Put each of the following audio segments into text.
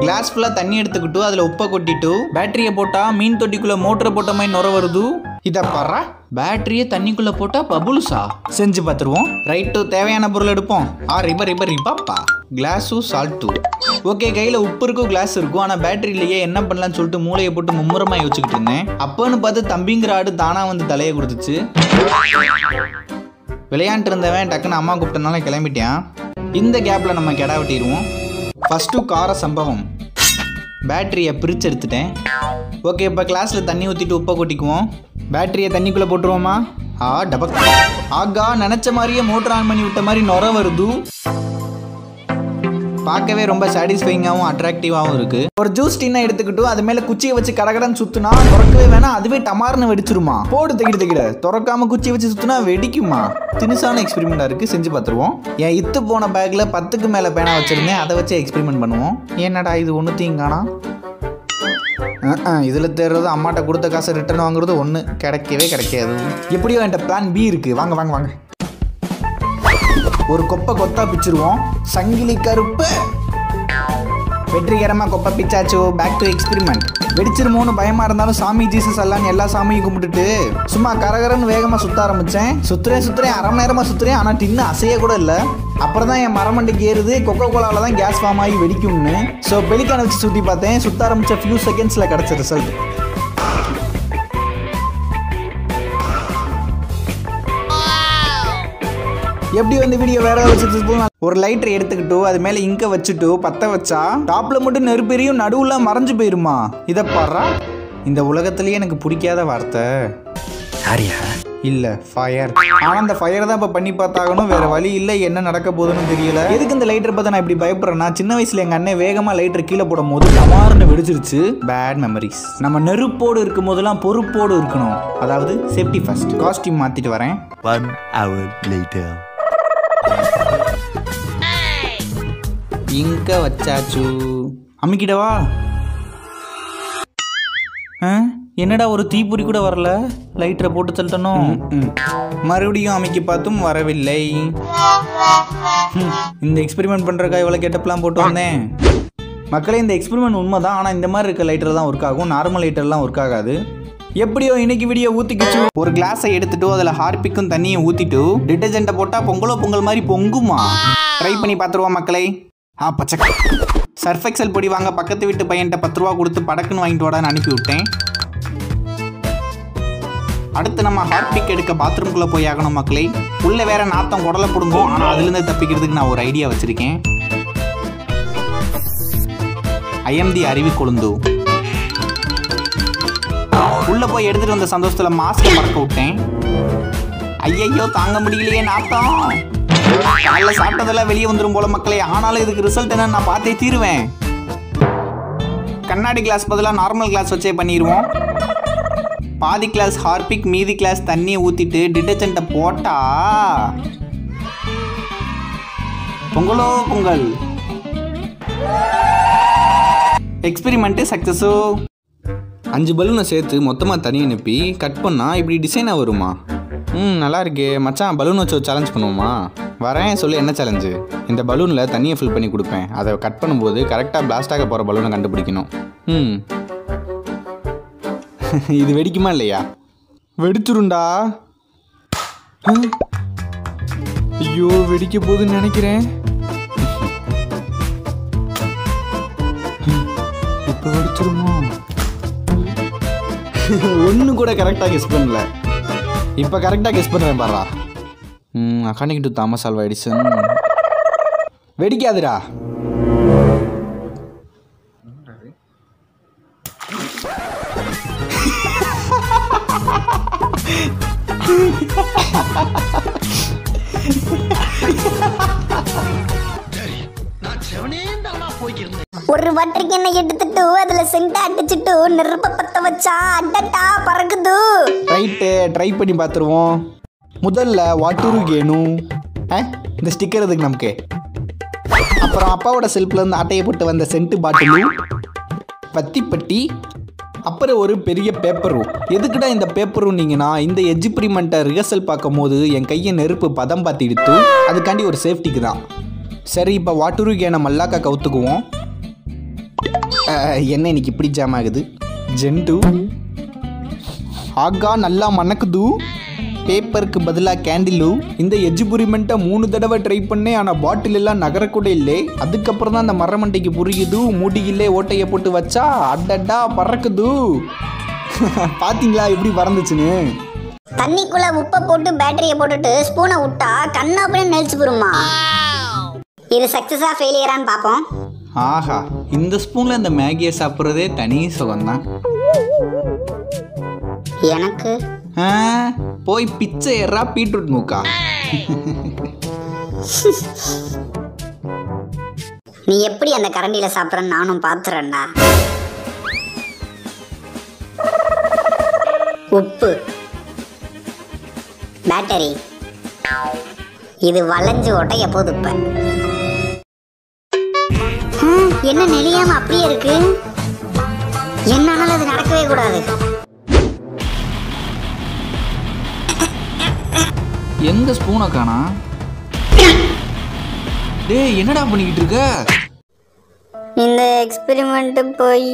Class ஃபுல்லா தண்ணி எடுத்துக்கிட்டு அதுல உப்பை கொட்டிட்டு பேட்டரியை போட்டா மீன் தொட்டிக்குள்ள மோட்டரை போட்ட மாதிரி நுர வருது. இதை பாரு, பேட்டரியை தண்ணிக்குள்ள போட்டா பபுள்ஸா? செஞ்சு பார்த்துருவோம். ரைட்டு, தேவையான பொருள் எடுப்போம். ரிபாப்பா கிளாஸும் சால்ட்டும். ஓகே, கையில் உப்பு இருக்கும், கிளாஸ் இருக்கும், ஆனால் பேட்டரி இல்லையே, என்ன பண்ணலான்னு சொல்லிட்டு மூளையை போட்டு மும்முரமாக யோசிச்சுக்கிட்டு இருந்தேன். அப்போன்னு பார்த்து தம்பிங்கிற ஆடு தானா வந்து தலையை கொடுத்துச்சு. விளையாண்டு இருந்தவன் டக்குன்னு அம்மா கூப்பிட்டனால கிளம்பிட்டேன். இந்த கேப்பில் நம்ம கெடா வெட்டிடுவோம். ஃபஸ்ட்டு கார சம்பவம். பேட்டரியை பிரித்து எடுத்துட்டேன். ஓகே, இப்போ கிளாஸில் தண்ணி ஊற்றிட்டு உப்பை கொட்டிக்குவோம். பேட்டரியை தண்ணிக்குள்ளே போட்டுருவோமா? டபக். ஆகா, நினச்ச மாதிரியே மோட்டர் ஆன் பண்ணி விட்ட மாதிரி நுர வருது. பார்க்கவே ரொம்ப சாட்டிஸ்ஃபைங்காகவும் அட்ராக்டிவாகவும் இருக்குது. ஒரு ஜூஸ் டின்னை எடுத்துக்கிட்டு அது மேலே குச்சியை வச்சு கடகடன்னு சுற்றுனா திறக்கவே வேணாம், அதுவே டமார்னு வெடிச்சிருமா. போடு தகிட திறக்காமல் குச்சியை வச்சு சுற்றுனா வெடிக்குமா? தினுசான எக்ஸ்பெரிமெண்ட்டாக இருக்குது, செஞ்சு பார்த்துருவோம். என் இத்து போன பேக்கில் 10க்கு மேலே பேனா வச்சுருந்தேன், அதை வச்சு எக்ஸ்பெரிமெண்ட் பண்ணுவோம். என்னடா இது ஒன்றுத்தையும் காணா? இதில் தேடுறது அம்மாட்ட கொடுத்த காசை ரிட்டர்ன் வாங்குறது ஒன்று கிடைக்காது. எப்படியோ என்கிட்ட பிளான் பி இருக்குது. வாங்க. ஒரு கொப்பை கொத்தா பிச்சிருவோம். சங்கிலி கருப்பு. வெற்றிகரமாக கொப்பை பிச்சாச்சு. Back to experiment. வெடிச்சிருமோன்னு பயமா இருந்தாலும் சாமி ஜீசஸ் எல்லாம் எல்லா சாமியும் கும்பிட்டுட்டு சும்மா கரகரன்னு வேகமாக சுற்ற ஆரம்பித்தேன். சுற்றுறேன் அரை மணி நேரமாக சுற்றுறேன், ஆனால் டின்னு அசைய கூட இல்லை. அப்புறம் தான் என் மரமண்டைக்கு ஏறுது கொக்கோ கோலாவில் தான் கேஸ் ஃபார்ம் ஆகி வெடிக்கும்னு. ஸோ பெலிக்கான வச்சு சுற்றி பார்த்தேன். சுற்ற ஆரம்பித்த ஃபியூ செகண்ட்ஸில் கிடச்ச ரிசல்ட். எப்படி வந்து வீடியோ வேற வச்சுட்டு ஒரு லைட்டரை எடுத்துக்கிட்டு அது மேலே இங்க வச்சுட்டு பற்ற வச்சா டாப்ல மட்டும் நெருப்பெரியும், நடுவுல மறைஞ்சு போயிருமா. இதை பாரு, இந்த உலகத்திலேயே எனக்கு பிடிக்காத வார்த்தை இல்ல ஃபயர். ஆனா அந்த ஃபயர் தான் இப்ப பண்ணி பார்த்தாகணும், வேற வழி இல்லை. என்ன நடக்க போகுதுன்னு தெரியல. எதுக்கு இந்த லைட்டரை பார்த்து நான் இப்படி பயப்படுறேன்னா, சின்ன வயசுல எங்க அண்ணன் வேகமா லைட்டர் கீழே போடும் போது டமார்னு வெடிச்சிருச்சு. Bad memories. நம்ம நெருப்போடு இருக்கும் போதெல்லாம் பொறுப்போடு இருக்கணும், அதாவது சேஃப்டி ஃபர்ஸ்ட். காஸ்டியூம் மாத்திட்டு வரேன். 1 hour later. இங்க வச்சாச்சு. அம்மிக்கிட்டவா? என்னடா ஒரு தீப்பொறி கூட வரல. லைட்டரை போட்டு தள்ளணும். மறுபடியும் அமைக்கி பார்த்தும் வரவில்லை. இந்த எக்ஸ்பெரிமெண்ட் பண்றதுக்காக இவ்வளவு கெட்டப்லாம் போட்டு வந்தேன். மக்களே, இந்த எக்ஸ்பெரிமெண்ட் உண்மைதான், ஆனா இந்த மாதிரி இருக்க லைட்டர் தான் ஒர்க் ஆகும், நார்மல் லைட்டர்லாம் ஒர்க் ஆகாது. எப்படியோ இன்னைக்கு வீடியோ ஊத்திக்கிச்சு. ஒரு கிளாஸை எடுத்துட்டு அதில் ஹார்பிக்கும் தண்ணியை ஊத்திட்டு டிட்டர்ஜென்ட்டை போட்டா பொங்கல் மாதிரி பொங்குமா? ட்ரை பண்ணி பார்த்துருவோம் மக்களே. பச்சை சர்ஃப் எக்ஸல் பொடி வாங்க பக்கத்து வீட்டு பையன்கிட்ட 10 ரூபா கொடுத்து படக்குன்னு வாங்கிட்டு வாடான்னு அனுப்பி விட்டேன். அடுத்து நம்ம ஹார்பிக் எடுக்க பாத்ரூம்குள்ளே போய் ஆகணும் மக்களே. உள்ள வேற நாத்தம் குடலை பிடுங்கும், ஆனால் அதுலேருந்து தப்பிக்கிறதுக்கு நான் ஒரு ஐடியா வச்சிருக்கேன். ஐஎம்டி அருவி கொழுந்து. உள்ள போய் எடுத்துட்டு வந்த சந்தோஷத்துல மாஸ்க் மறக்க விட்டேன். ஐயையோ, தாங்க முடியலையே நாத்தம். காலைல சாப்பிட்டதெல்லாம் வெளியே வந்துடும் போல மக்களே. ஆனாலும் இதுக்கு ரிசல்ட் என்னன்னு நான் பார்த்தே தீருவேன். கண்ணாடி கிளாஸ் பதிலாக நார்மல் கிளாஸ் வச்சே பண்ணிடுவோம். பாதி கிளாஸ் ஹார்பிக், மீதி கிளாஸ் தண்ணியை ஊற்றிட்டு டிட்டர்ஜென்ட்டை போட்டா பொங்கல். எக்ஸ்பெரிமெண்ட்டு சக்ஸஸோ. 5 பலூனை சேர்த்து மொத்தமாக தனியை அனுப்பி கட் பண்ணால் இப்படி டிசைனாக வருமா? நல்லா இருக்கே மச்சான். பலூன் வச்சு சேலஞ்ச் பண்ணுவோமா? வரேன் சொல்லி. என்ன சேலஞ்சு? இந்த பலூனில் தண்ணியை ஃபில் பண்ணி கொடுப்பேன். அதை கட் பண்ணும்போது கரெக்டாக பிளாஸ்டாக போகிற பலூனை கண்டுபிடிக்கணும். இது வெடிக்குமா இல்லையா? வெடிச்சுருண்டா. ஐயோ, வெடிக்க போகுதுன்னு நினைக்கிறேன். இப்போ வெடிச்சிருமா? ஒன்று கூட கரெக்டாக கெஸ் பண்ணல. இப்போ கரெக்டாக கெஸ் பண்ணுறேன் பாரா. அக்கானிக் டு தாமஸ் ஆல்வா எடிசன். வெடிக்காதுடா. ஒரு வாட்டருக்கு என்ன எடுத்துட்டு அதுல சென்ட் அடிச்சுட்டு நெருப்ப பத்த வச்சா அடடா பறக்குது. ரைட்டு, ட்ரை பண்ணி பார்த்துருவோம். முதல்ல வாட்டூரு கேணும். இந்த ஸ்டிக்கர் இதுக்கு நமக்கு. அப்புறம் அப்பாவோட செல்ஃப்ல இருந்து அட்டையை போட்டு வந்த சென்ட் பாட்டிலு, பத்தி, அப்புறம் ஒரு பெரிய பேப்பரும். எதுக்குடா இந்த பேப்பருன்னீங்கன்னா, இந்த எக்ஸ்பெரிமெண்ட்டை ரிஹர்சல் பார்க்கும் போது என் கையை நெருப்பு பதம் பார்த்து எடுத்து அதுக்காண்டி ஒரு சேஃப்டிக்கு தான். சரி, இப்போ வாட்டூரு கேனை மல்லாக்கா கவுத்துக்குவோம். என்ன இன்னைக்கு இப்படி ஜாம் ஆகுது? ஜென்டு ஆகா நல்லா மணக்குது. பேப்பருக்கு பதிலாக கேண்டிலு. இந்த எஜிபுரிமெண்ட்டை 3 தடவை ட்ரை பண்ணேன், ஆனால் பாட்டில் எல்லாம் நகரக்கூட இல்லை. அதுக்கப்புறம் தான் அந்த மரமண்டைக்கு புரியுது. மூடியிலே ஓட்டையை போட்டு வச்சா அடடா பறக்குது. பார்த்தீங்களா எப்படி பறந்துச்சுன்னு? தண்ணிக்குள்ள உப்பை போட்டு பேட்டரியை போட்டுட்டு ஸ்பூனை விட்டா கண்ணா அப்படின்னு நெளிச்சு போருமா. இது சக்சஸா ஃபெயிலியரான்னு பார்ப்போம். ஆஹா, இந்த ஸ்பூனில் இந்த மேகியை சாப்பிட்றதே தனி சுகம்தான். எனக்கு போய் பிச்சை ஏறா பீட்ரூட் மூக்கா. நீ எப்படி அந்த கரண்டியில சாப்பிட்றன்னு நானும் பார்த்துறேன்டா. உப்பு, பேட்டரி, இது வளைஞ்சு ஓட்ட எப்போது இப்ப என்ன நெளியாம அப்படியே இருக்கு. என்னால அது நடக்கவே கூடாது. எங்க ஸ்பூனை காணா? டேய் என்னடா பண்ணிக்கிட்டு இருக்க? இந்த எக்ஸ்பெரிமெண்ட் போய்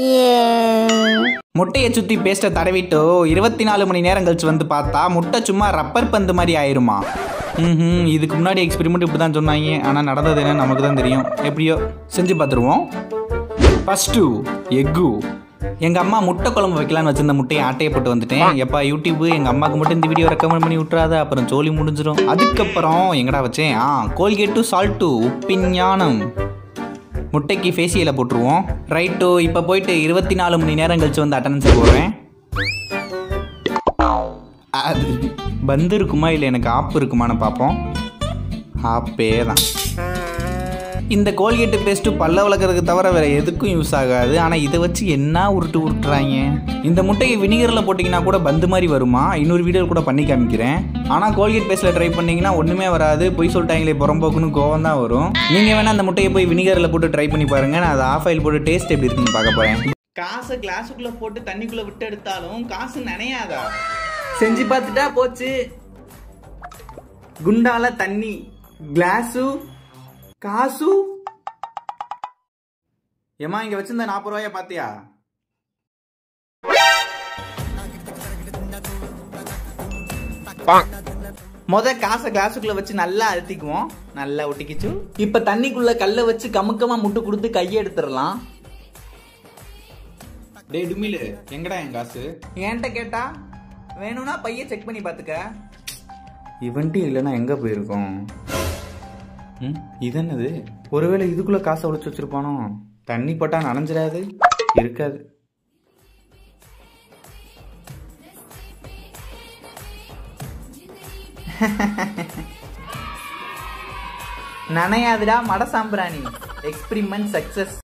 முட்டையை சுற்றி பேஸ்ட்டை தடவிட்டோ 24 மணி நேரம் கழிச்சு வந்து பார்த்தா முட்டை சும்மா ரப்பர் பந்து மாதிரி ஆயிருமா. இதுக்கு முன்னாடி எக்ஸ்பெரிமெண்ட் இப்படி தான் சொன்னாங்க, ஆனால் நடந்தது என்ன நமக்கு தான் தெரியும். எப்படியோ செஞ்சு பார்த்துருவோம். First egg. எங்கள் அம்மா முட்டை குழம்பு வைக்கலான்னு வச்சிருந்த முட்டையை ஆட்டையை போட்டு வந்துட்டேன். எப்பா யூடியூப் எங்கள் அம்மாவுக்கு மட்டும் இந்த வீடியோ ரெக்கமெண்ட் பண்ணி விட்றாத, அப்புறம் சோலி முடிஞ்சிடும். அதுக்கப்புறம் எங்கடா வச்சேன்? கோல்கேட்டு சால்ட்டு உப்பின் ஞானம். முட்டைக்கு ஃபேஷியலை போட்டுருவோம். ரைட்டு, இப்போ போயிட்டு 24 மணி நேரம் கழிச்சு வந்து அட்டண்டன்ஸை போடுறேன். அது பந்து இருக்குமா இல்லை எனக்கு ஆப்பு இருக்குமான்னு பார்ப்போம். ஆப்பே தான். இந்த கோல்கேட்டு பேஸ்ட்டு பல்ல வளர்க்குறதுக்கு தவிர வேறு எதுக்கும் யூஸ் ஆகாது. ஆனால் இதை வச்சு என்ன உருட்டுறாங்க. இந்த முட்டையை வினிகரில் போட்டிங்கன்னா கூட பந்து மாதிரி வருமா? இன்னொரு வீடியோ கூட பண்ணி காமிக்கிறேன். ஆனால் கோல்கேட் பேஸ்ட்டில் ட்ரை பண்ணிங்கன்னா ஒன்றுமே வராது. பொய் சொல்லிட்டாங்களே புறம்போக்குன்னு கோவம் தான் வரும். நீங்கள் வேணால் அந்த முட்டையை போய் வினிகரில் போட்டு ட்ரை பண்ணி பாருங்கள். நான் அதை ஆஃப் ஆயில் போட்டு டேஸ்ட் எப்படி இருக்குன்னு பார்க்க போகிறேன். காசை கிளாஸுக்குள்ளே போட்டு தண்ணிக்குள்ளே விட்டு எடுத்தாலும் காசு நனையாதா? செஞ்சு பார்த்துட்டா போச்சு. குண்டால தண்ணி, கிளாஸு, காசு. ஏமா இங்க வச்சிருந்த 40 ரூபாய பாத்தியா? காசை கிளாஸுக்குள்ள வச்சு நல்லா அழுத்திக்குவோம். நல்லா ஒட்டிக்கிச்சு. இப்ப தண்ணிக்குள்ள கல்ல வச்சு கமுக்கமா முட்டு கொடுத்து கையை எடுத்துடலாம். டேய் டுமிலு, எங்கடா என் காசு? என்கிட்ட கேட்டா வேணும்னா பைய செக் பண்ணி பாத்துக்க. இவன்ட்டி இல்லைன்னா எங்க போயிருக்கோம்? இது என்னது? ஒருவேளை இதுக்குள்ள காசை ஒழிச்சு வச்சிருப்பானோ? தண்ணி போட்டா நனைஞ்சிடாது? இருக்காது. நனையாதுடா மட சாம்பிராணி. Experiment success.